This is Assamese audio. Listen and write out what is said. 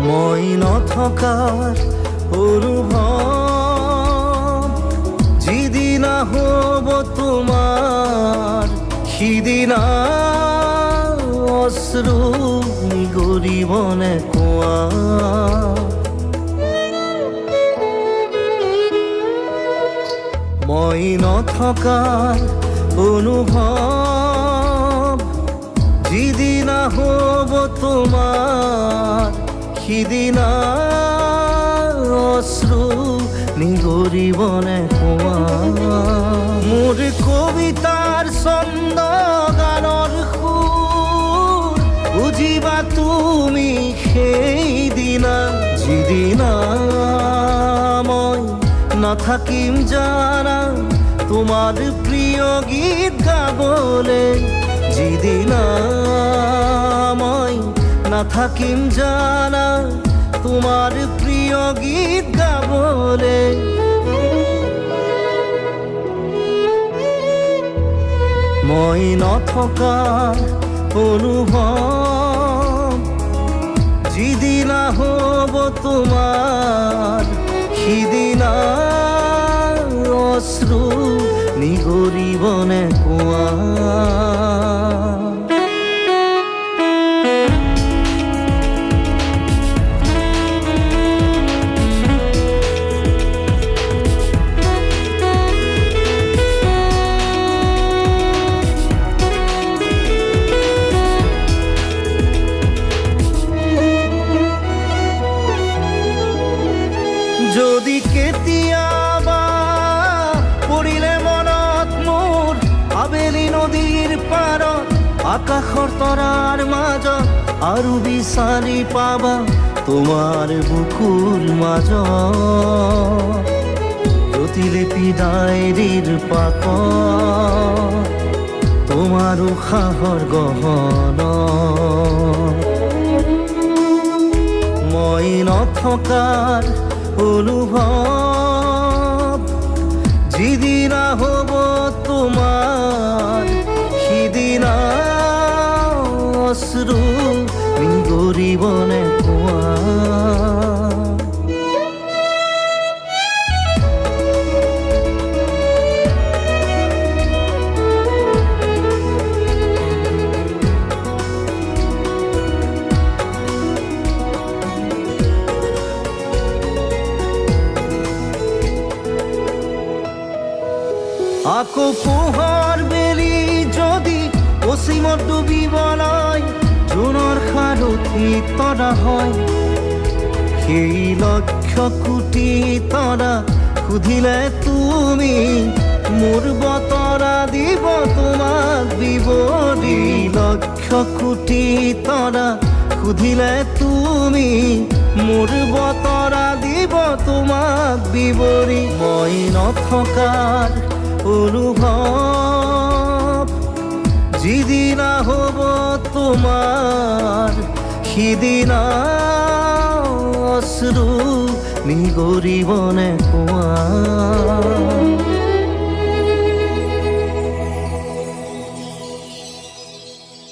মই নথকাৰ অনুভৱ যিদিনা হ'ব তোমাৰ সিদিনা অশ্ৰু নিগৰিবনে কোৱা। মই নথকাৰ অনুভৱ যিদিনা হ'ব তোমাৰ সিদিনা অশ্ৰু নিগৰিবনে কোৱা। মোৰ কবিতাৰ ছন্দ গানৰ সুৰ বুজিবা তুমি সেইদিনা যিদিনা মই নাথাকিম জানা তোমাৰ প্ৰিয় গীত গাবলে। যিদিনা মই নাথাকিম জানা তোমাৰ প্ৰিয় গীত গাবলে। মই নথকাৰ অনুভৱ যিদিনা হ'ব তোমাৰ সিদিনা অশ্ৰু নিগৰিবনে কোৱা। যদি কেতিয়াবা পৰিলে মনত মোৰ আবেলি নদীৰ পাৰত আকাশৰ তৰাৰ মাজত আৰু বিচাৰি পাবা তোমাৰ বুকুৰ মাজত প্ৰতিলিপি ডায়েৰীৰ পাকত তোমাৰ উশাহৰ গহনা। মই নথকাৰ অনুভৱ যিদিনা হ'ব তোমাৰ সিদিনা অশ্ৰু নিগৰিবনে কোৱা। আকৌ পোহৰ বেলি যদি অসীমত ডুবিবলৈ জোনৰ সাৰথি তৰা হয় সেই লক্ষ কোটি তৰা সুধিলে তুমি মোৰ বতৰা দিব তোমাক বিৱৰি। লক্ষ কোটি তৰা সুধিলে তুমি মোৰ বতৰা দিব তোমাক বিৱৰি। মই নথকাৰ অনুভৱ যিদিনা হ'ব তোমাৰ সিদিনা অশ্ৰু নিগৰিবনে কোৱা।